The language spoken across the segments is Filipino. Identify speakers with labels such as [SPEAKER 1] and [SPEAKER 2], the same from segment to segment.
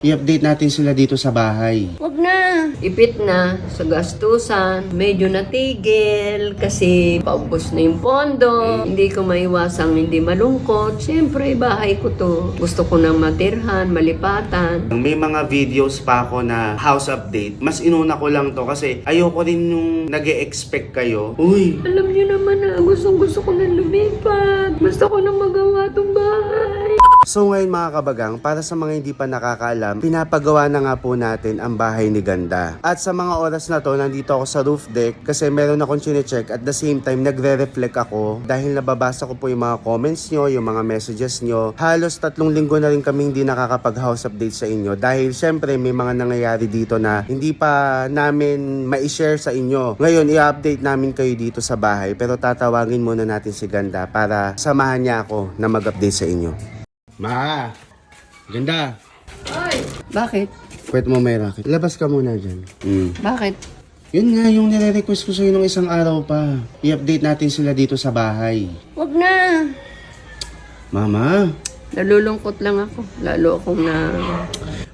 [SPEAKER 1] I-update natin sila dito sa bahay.
[SPEAKER 2] Wag na. Ipit na sa gastusan. Medyo natigil kasi paubos na yung pondo. Hindi ko maiwasang hindi malungkot. Siyempre, bahay ko to. Gusto ko nang matirhan, malipatan.
[SPEAKER 1] May mga videos pa ako na house update. Mas inuna ko lang to kasi ayoko rin yung nag-e-expect kayo. Uy!
[SPEAKER 2] Alam niyo naman na gusto ko nang lumipat. Gusto ko nang magawa tong bahay.
[SPEAKER 1] So ngayon mga kabagang, para sa mga hindi pa nakakaalam, pinapagawa na nga po natin ang bahay ni Ganda. At sa mga oras na to, nandito ako sa roof deck kasi meron akong chine-check at the same time nagre-reflect ako dahil nababasa ko po yung mga comments nyo, yung mga messages nyo. Halos 3 linggo na rin kami hindi nakakapag-house update sa inyo dahil syempre may mga nangyayari dito na hindi pa namin ma-share sa inyo. Ngayon, i-update namin kayo dito sa bahay pero tatawagin muna natin si Ganda para samahan niya ako na mag-update sa inyo. Ma! Ganda!
[SPEAKER 2] Ay! Bakit?
[SPEAKER 1] Pwede mo may racket. Labas ka muna dyan.
[SPEAKER 2] Bakit?
[SPEAKER 1] Yun nga yung nire-request ko sa'yo nung isang araw pa. I-update natin sila dito sa bahay.
[SPEAKER 2] Wag na.
[SPEAKER 1] Mama!
[SPEAKER 2] Nalulungkot lang ako. Lalo akong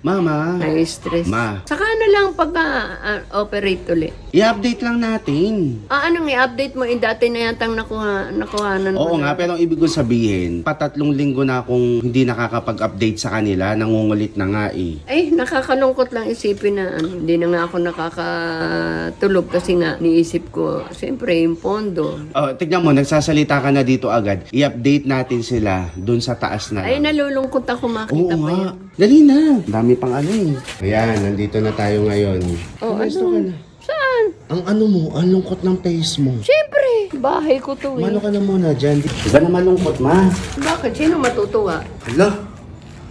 [SPEAKER 1] Mama!
[SPEAKER 2] na-stress.
[SPEAKER 1] Ma!
[SPEAKER 2] Saka na lang pag-operate ulit.
[SPEAKER 1] I-update lang natin.
[SPEAKER 2] Anong i-update mo? Dati na yatang nakuhanan ko
[SPEAKER 1] Oo
[SPEAKER 2] na.
[SPEAKER 1] nga, pero ang ibig kong sabihin, 3 linggo na akong hindi nakakapag-update sa kanila, nangungulit na nga eh.
[SPEAKER 2] Ay, nakakalungkot lang isipin na hindi na nga ako nakakatulog kasi nga niisip ko, siyempre yung pondo.
[SPEAKER 1] Oh, tignan mo, nagsasalita ka na dito agad. I-update natin sila dun sa taas na.
[SPEAKER 2] Ay, nalulungkot ako makita
[SPEAKER 1] Oo
[SPEAKER 2] pa
[SPEAKER 1] nga.
[SPEAKER 2] yan.
[SPEAKER 1] Dali na. Dami pang ano eh. Ayan, nandito na tayo ngayon.
[SPEAKER 2] Oh,
[SPEAKER 1] Gusto
[SPEAKER 2] ano?
[SPEAKER 1] ka na.
[SPEAKER 2] Saan?
[SPEAKER 1] Ang ano mo, ang lungkot ng face mo.
[SPEAKER 2] Siyempre, bahay ko to
[SPEAKER 1] Mano
[SPEAKER 2] eh.
[SPEAKER 1] ka na muna dyan. Di ba na malungkot, ma?
[SPEAKER 2] Bakit? Sino matutuwa?
[SPEAKER 1] Hala,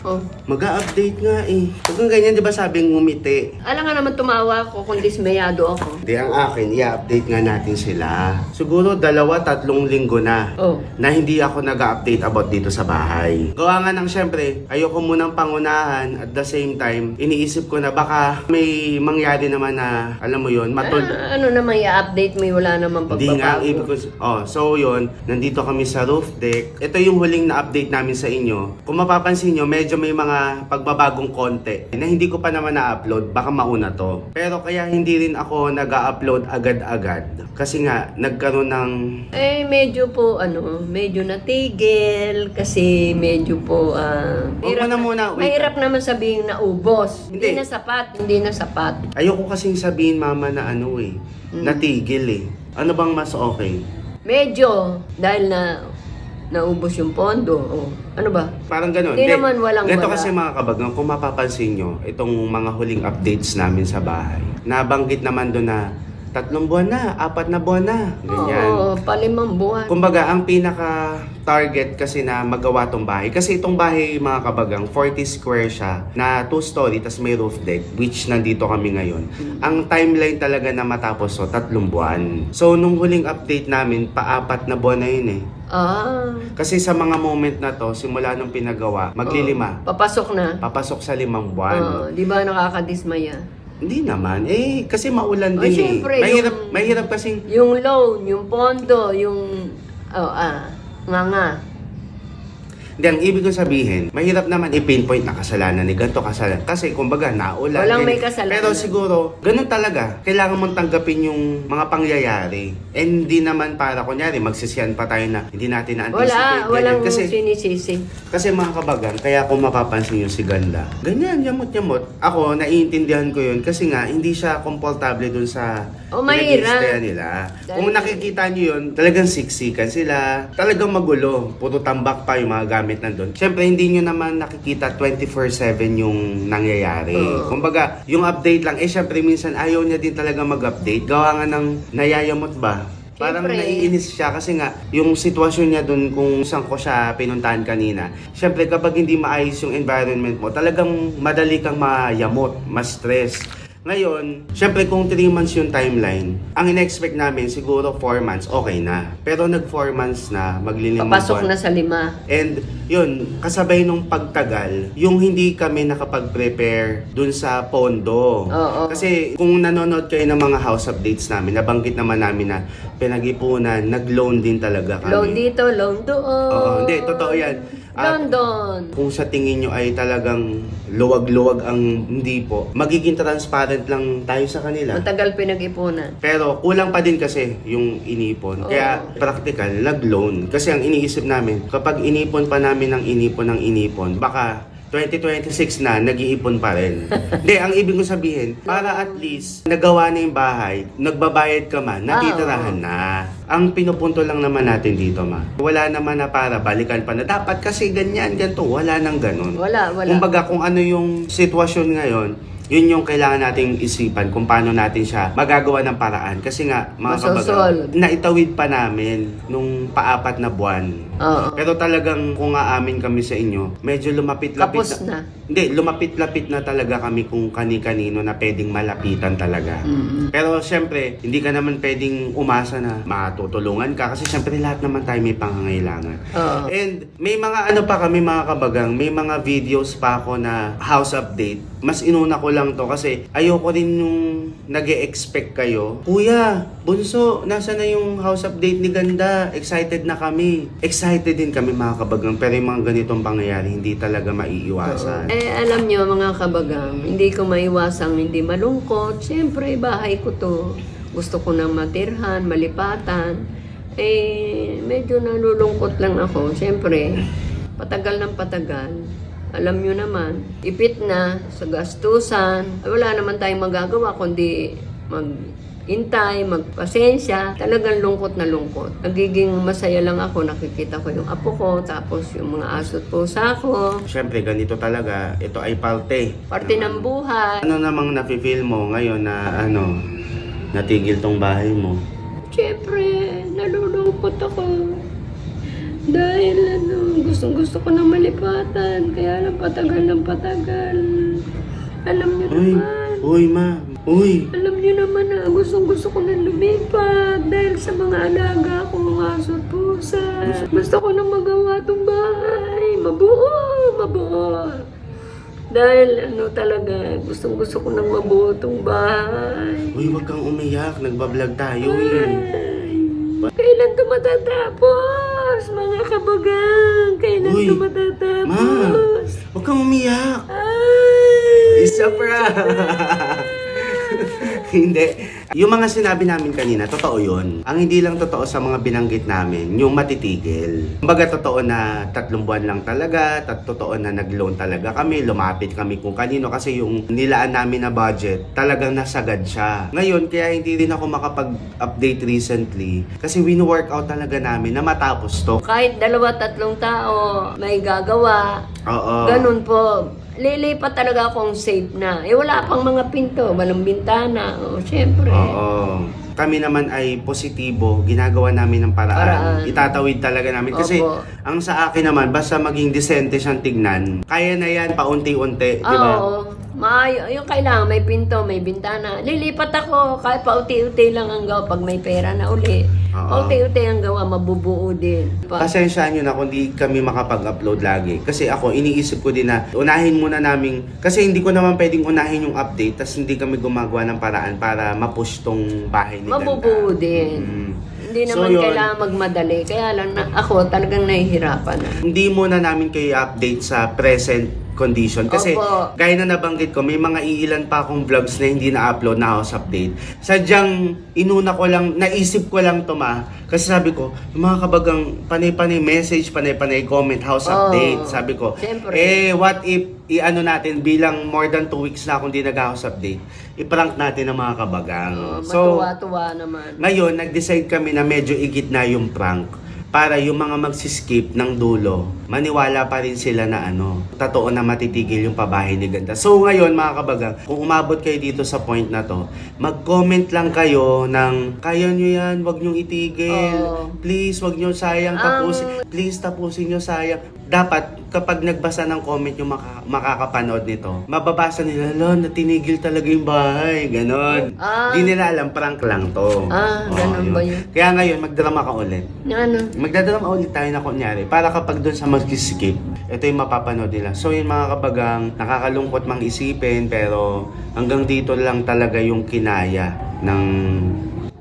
[SPEAKER 2] Oh.
[SPEAKER 1] mag-a-update nga eh. Huwag kang ganyan, di ba sabing ngumiti?
[SPEAKER 2] Alam nga naman tumawa ako kung dismayado ako.
[SPEAKER 1] Hindi, ang akin, i-update nga natin sila. Siguro 2-3 linggo na.
[SPEAKER 2] Oh.
[SPEAKER 1] Na hindi ako nag-update about dito sa bahay. Gawa nga ng syempre, ayoko munang pangunahan at the same time, iniisip ko na baka may mangyari naman na, alam mo yun,
[SPEAKER 2] Ano naman i-update mo? Wala naman
[SPEAKER 1] Hindi nga, ang ibig
[SPEAKER 2] pagbabago.
[SPEAKER 1] ko... Oh, so yun, nandito kami sa roof deck. Ito yung huling na-update namin sa inyo. Kung mapapansin nyo, medyo may mga pagbabagong konti na hindi ko pa naman na-upload, baka mauna to. Pero kaya hindi rin ako nag-upload agad-agad. Kasi nga, nagkaroon ng...
[SPEAKER 2] Medyo po, medyo natigil kasi medyo po,
[SPEAKER 1] Huwag mo na muna, wait.
[SPEAKER 2] mahirap naman sabihin na ubos.
[SPEAKER 1] Hindi.
[SPEAKER 2] Hindi na sapat.
[SPEAKER 1] Ayoko kasing sabihin, mama, na natigil eh. Ano bang mas okay?
[SPEAKER 2] Medyo, dahil naubos yung pondo. Oh. Ano ba?
[SPEAKER 1] Parang ganun.
[SPEAKER 2] Hindi naman walang
[SPEAKER 1] Ganito
[SPEAKER 2] wala.
[SPEAKER 1] kasi mga kabagang, kung mapapansin nyo, itong mga huling updates namin sa bahay, nabanggit naman doon na 3 buwan na, 4 na buwan na. Ganyan.
[SPEAKER 2] Oo, 5 buwan.
[SPEAKER 1] Kumbaga, ang pinaka-target kasi na magawa tong bahay. Kasi itong bahay, mga kabagang, 40 square siya, na 2-story, tas may roof deck, which nandito kami ngayon. Ang timeline talaga na matapos, 3 buwan. So, nung huling update namin, 4 na buwan na yun eh. Kasi sa mga moment na to, simula nung pinagawa, maglilima.
[SPEAKER 2] Papasok na.
[SPEAKER 1] Papasok sa 5 buwan.
[SPEAKER 2] Di ba nakakadismaya?
[SPEAKER 1] Hindi naman. Kasi maulan din
[SPEAKER 2] syempre,
[SPEAKER 1] Mahirap kasing...
[SPEAKER 2] Yung loan, yung pondo, yung... nga.
[SPEAKER 1] Hindi, ang ibig ko sabihin, mahirap naman i-pinpoint na kasalanan ni ganito kasalanan. Kasi kumbaga, naulan.
[SPEAKER 2] Walang
[SPEAKER 1] ganyan.
[SPEAKER 2] may kasalanan.
[SPEAKER 1] Pero siguro, ganun talaga. Kailangan mong tanggapin yung mga pangyayari. And hindi naman para, kunyari, magsisiyan pa tayo na hindi natin na-anticipate.
[SPEAKER 2] Walang
[SPEAKER 1] Kasi
[SPEAKER 2] sinisisi.
[SPEAKER 1] mga kabagan, kaya kung mapapansin nyo si Ganda, ganyan, yamot-yamot. Ako, naiintindihan ko yun kasi nga, hindi siya komportable dun sa
[SPEAKER 2] mahirap.
[SPEAKER 1] pinag-i-stayan nila. Kung nakikita nyo yun, talagang siksikan sila. Talagang magulo. Puro tambak pa yung mga gamit nandun. Siyempre, hindi nyo naman nakikita 24/7 yung nangyayari. Kumbaga, yung update lang, siyempre, minsan ayaw niya din talaga mag-update. Gawa nga ng nayayamot ba? Parang
[SPEAKER 2] Siyempre.
[SPEAKER 1] naiinis siya kasi nga yung sitwasyon niya dun kung saan ko siya pinuntahan kanina. Siyempre kapag hindi maayos yung environment mo, talagang madali kang mayamot, ma-stress. Ngayon, syempre kung 3 months yung timeline, ang in-expect namin siguro 4 months, okay na. Pero nag 4 months na, maglilimang
[SPEAKER 2] Papasok
[SPEAKER 1] buwan.
[SPEAKER 2] na sa 5.
[SPEAKER 1] And yun, kasabay nung pagtagal, yung hindi kami nakapag-prepare dun sa pondo.
[SPEAKER 2] Oo.
[SPEAKER 1] Kasi kung nanonood kayo ng mga house updates namin, nabanggit naman namin na pinag-ipunan, nag-loan din talaga kami.
[SPEAKER 2] Loan dito, loan doon.
[SPEAKER 1] Oo, hindi, totoo yan. At
[SPEAKER 2] London.
[SPEAKER 1] kung sa tingin nyo ay talagang luwag-luwag ang hindi po, magiging transparent lang tayo sa kanila.
[SPEAKER 2] Matagal pinag-ipunan.
[SPEAKER 1] Pero kulang pa din kasi yung inipon.
[SPEAKER 2] Oo.
[SPEAKER 1] Kaya practical, nag-loan. Kasi ang iniisip namin, kapag inipon pa namin ng inipon, baka 2026 na, nag-iipon pa rin. Hindi, ang ibig ko sabihin, para at least nagawa na yung bahay, nagbabayad ka man, natitirahan na. Ang pinupunto lang naman natin dito, ma. Wala naman na para balikan pa na dapat kasi ganyan, ganito. Wala nang ganun.
[SPEAKER 2] Wala.
[SPEAKER 1] Kumbaga kung ano yung sitwasyon ngayon, yun yung kailangan nating isipan kung paano natin siya magagawa ng paraan. Kasi nga, mga
[SPEAKER 2] Masosolve.
[SPEAKER 1] kabagang, naitawid pa namin nung paapat na buwan.
[SPEAKER 2] Oo.
[SPEAKER 1] Pero talagang kung aamin kami sa inyo, medyo lumapit-lapit
[SPEAKER 2] Kapos na.
[SPEAKER 1] Hindi, lumapit-lapit na talaga kami kung kani-kanino na pwedeng malapitan talaga. Pero syempre, hindi ka naman pwedeng umasa na matutulungan ka kasi syempre lahat naman tayo may pangangailangan.
[SPEAKER 2] Oo.
[SPEAKER 1] And may mga ano pa kami mga kabagang, may mga videos pa ako na house update. Mas inuna ko lang to kasi ayoko rin yung nag-e-expect kayo. Kuya, bunso, nasa na yung house update ni Ganda? Excited na kami. Excited din kami mga kabagang pero yung mga ganitong pangyayari hindi talaga maiiwasan.
[SPEAKER 2] Alam nyo mga kabagang, hindi ko maiwasang hindi malungkot. Siyempre, bahay ko to. Gusto ko nang matirhan, malipatan. Medyo nalulungkot lang ako. Siyempre, patagal ng patagal. Alam nyo naman, ipit na sa gastusan. Wala naman tayong magagawa kundi maghintay, magpasensya. Talagang lungkot na lungkot. Nagiging masaya lang ako, nakikita ko yung apo ko, tapos yung mga aso't pusa ko.
[SPEAKER 1] Siyempre, ganito talaga. Ito ay parte.
[SPEAKER 2] Parte ng buhay.
[SPEAKER 1] Ano namang nafe-feel mo ngayon na natigil tong bahay mo?
[SPEAKER 2] Siyempre, nalulungkot ako. Dahil gustong-gusto ko na malipatan. Kaya lang patagal ng patagal. Alam niyo naman.
[SPEAKER 1] Uy, ma. Uy.
[SPEAKER 2] Alam niyo naman na gustong-gusto ko na lumipat. Dahil sa mga alaga ko, mga aso at pusa. Gusto ko na magawa tong bahay. Mabuo. Dahil talaga, gustong-gusto ko nang mabuo tong bahay.
[SPEAKER 1] Uy, wag kang umiyak. Nagbablog tayo eh.
[SPEAKER 2] Kailan ito matatapos? Mga kabagang, kailan
[SPEAKER 1] Uy,
[SPEAKER 2] ito matatapos?
[SPEAKER 1] Ma, wag kang umiyak.
[SPEAKER 2] Ay!
[SPEAKER 1] Isa pra. Hindi. Yung mga sinabi namin kanina, totoo yun. Ang hindi lang totoo sa mga binanggit namin, yung matitigil. Kumbaga totoo na 3 buwan lang talaga, totoo na nag-loan talaga kami, lumapit kami kung kanino kasi yung nilaan namin na budget, talagang nasagad siya. Ngayon, kaya hindi rin ako makapag-update recently kasi wino-workout talaga namin na matapos to.
[SPEAKER 2] Kahit 2-3 tao may gagawa,
[SPEAKER 1] Oo.
[SPEAKER 2] ganun po. Lilipat talaga akong safe na. Wala pang mga pinto, walang bintana. Siyempre.
[SPEAKER 1] Oo. Kami naman ay positibo, ginagawa namin ng paraan. Itatawid talaga namin. Kasi
[SPEAKER 2] Opo.
[SPEAKER 1] ang sa akin naman, basta maging decente siyang tignan, kaya na yan paunti-unti, di ba?
[SPEAKER 2] Oo. Yung kailangan may pinto, may bintana. Lilipat ako kahit pauti-uti lang ang gawa pag may pera na uli.
[SPEAKER 1] Oo.
[SPEAKER 2] Pauti-uti ang gawa, mabubuo din.
[SPEAKER 1] Pasensyaan nyo na kung di kami makapag-upload lagi. Kasi ako, iniisip ko din na unahin muna namin, kasi hindi ko naman pwedeng unahin yung update, tas hindi kami gumagawa ng paraan para mapush tong bahay ni Ganda.
[SPEAKER 2] Mabubuo din. Hindi naman
[SPEAKER 1] yun,
[SPEAKER 2] kailangan magmadali. Kaya lang ako talagang nahihirapan na.
[SPEAKER 1] hindi muna namin kayo update sa present condition. Kasi,
[SPEAKER 2] Opo.
[SPEAKER 1] gaya na nabanggit ko, may mga iilan pa akong vlogs na hindi na-upload na house update. Sadyang, inuna ko lang, naisip ko lang to ma. Kasi sabi ko, yung mga kabagang panay-panay message, panay-panay comment, house update. Sabi ko,
[SPEAKER 2] Siyempre.
[SPEAKER 1] what if, i-ano natin, bilang more than 2 weeks na akong di nag-house update, i-prank natin ang mga kabagang.
[SPEAKER 2] Matuwa-tuwa naman.
[SPEAKER 1] Ngayon, nag-decide kami na medyo igit na yung prank para yung mga magsiskip ng dulo, maniwala pa rin sila na totoo na matitigil yung pabahay ni Ganda. So ngayon mga kabagang, kung umabot kayo dito sa point na to, mag-comment lang kayo ng, kaya nyo yan, wag nyong itigil.
[SPEAKER 2] Oo.
[SPEAKER 1] Please, wag nyo sayang tapusin. Please, tapusin nyo sayang. Dapat, kapag nagbasa ng comment yung makakapanood nito, mababasa nila, natinigil talaga yung bahay. Ganon. Di nila alam, prank lang to.
[SPEAKER 2] Ganon ba yun?
[SPEAKER 1] Kaya ngayon, magdrama ka ulit. Magdadrama ulit tayo na kunyari para kapag doon sa mag-skip, ito yung mapapanood nila. So yun mga kabagang, nakakalungkot mang isipin pero hanggang dito lang talaga yung kinaya ng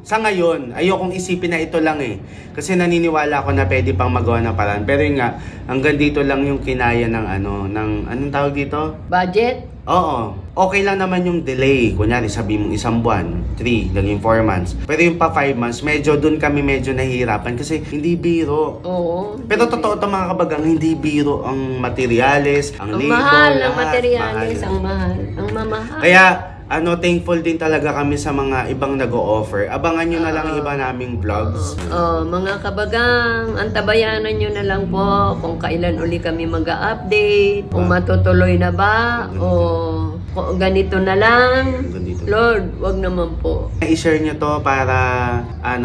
[SPEAKER 1] Sa ngayon, ayokong isipin na ito lang eh. Kasi naniniwala ako na pwede pang magawa ng paraan. Pero yun nga, hanggang dito lang yung kinaya ng anong tawag dito?
[SPEAKER 2] Budget?
[SPEAKER 1] Oo. Okay lang naman yung delay. Kunyari, sabi mong 1 buwan, 3, naging 4 months. Pero yung pa 5 months, dun kami medyo nahihirapan kasi hindi biro.
[SPEAKER 2] Oo.
[SPEAKER 1] Pero totoo to mga kabagang, hindi biro ang materyales, ang
[SPEAKER 2] Ang
[SPEAKER 1] labor,
[SPEAKER 2] mahal ng
[SPEAKER 1] lahat,
[SPEAKER 2] materyales,
[SPEAKER 1] mahal.
[SPEAKER 2] ang mahal. Ang mamahal.
[SPEAKER 1] Kaya, thankful din talaga kami sa mga ibang nag-o-offer. Abangan nyo na lang yung iba naming vlogs.
[SPEAKER 2] Mga kabagang, antabayanan nyo na lang po kung kailan uli kami mag-update, kung matutuloy na ba, o kung ganito na lang.
[SPEAKER 1] Ganito.
[SPEAKER 2] Lord, wag naman po.
[SPEAKER 1] I-share nyo to para,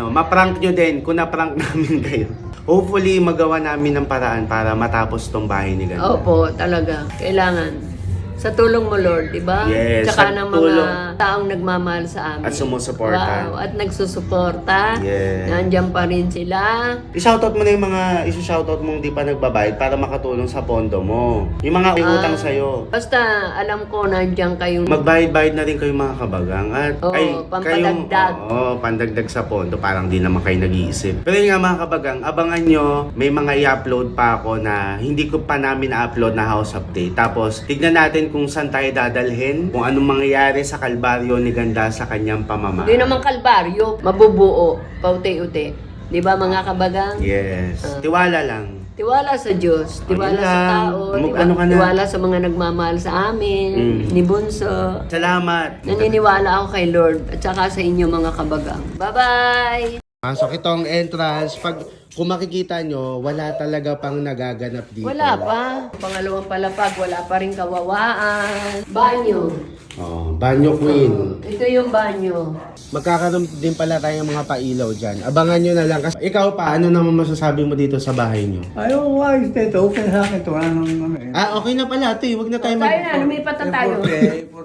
[SPEAKER 1] ma-prank nyo din kung na-prank namin kayo. Hopefully, magawa namin ng paraan para matapos tong bahay ni Ganda.
[SPEAKER 2] Opo, talaga. Kailangan. Sa tulong mo, Lord, di ba?
[SPEAKER 1] Yes,
[SPEAKER 2] Tsaka
[SPEAKER 1] sa
[SPEAKER 2] ng mga
[SPEAKER 1] tulong.
[SPEAKER 2] taong nagmamahal sa amin.
[SPEAKER 1] At sumusuporta.
[SPEAKER 2] Wow, at nagsusuporta.
[SPEAKER 1] Yes.
[SPEAKER 2] Nandiyan pa rin sila.
[SPEAKER 1] I-shoutout mo na yung mga isi-shoutout mong di pa nagbabayad para makatulong sa pondo mo. Yung mga utang sa'yo.
[SPEAKER 2] Basta, alam ko, nandiyan kayong...
[SPEAKER 1] Magbayad-bayad na rin kayo mga kabagang. At
[SPEAKER 2] Oo, pampadagdag.
[SPEAKER 1] Pandagdag sa pondo. Parang di naman kayo nag-iisip. Pero yun nga mga kabagang, abangan nyo, may mga i-upload pa ako na hindi ko pa namin na-upload na house update. Tapos, tignan natin kung saan tayo dadalhin, kung anong mangyayari sa kalbaryo ni Ganda sa kanyang pamamahay.
[SPEAKER 2] Hindi naman kalbaryo, mabubuo, pauti-uti. Di ba mga kabagang?
[SPEAKER 1] Yes. Tiwala lang.
[SPEAKER 2] Tiwala sa Diyos, tiwala
[SPEAKER 1] Ayun
[SPEAKER 2] sa
[SPEAKER 1] lang.
[SPEAKER 2] tao,
[SPEAKER 1] Ano ka na?
[SPEAKER 2] tiwala sa mga nagmamahal sa amin, ni Bunso.
[SPEAKER 1] Salamat.
[SPEAKER 2] Naniniwala ako kay Lord at saka sa inyo mga kabagang. Bye-bye!
[SPEAKER 1] Pasok itong entrance. Kung makikita nyo, wala talaga pang nagaganap dito.
[SPEAKER 2] Wala pa. Pangalawang palapag, wala pa rin kawawaan. Banyo.
[SPEAKER 1] Oh, banyo queen.
[SPEAKER 2] Ito yung banyo.
[SPEAKER 1] Magkakaroon din pala tayong mga pailaw dyan. Abangan nyo na lang. Kasi ikaw pa, ano naman masasabi mo dito sa bahay nyo?
[SPEAKER 3] Ayaw, ayos na ito. Okay sa akin ito. Anong ano eh.
[SPEAKER 1] Okay na pala ito eh. Huwag na tayo
[SPEAKER 2] Tayo na, lumipat na tayo.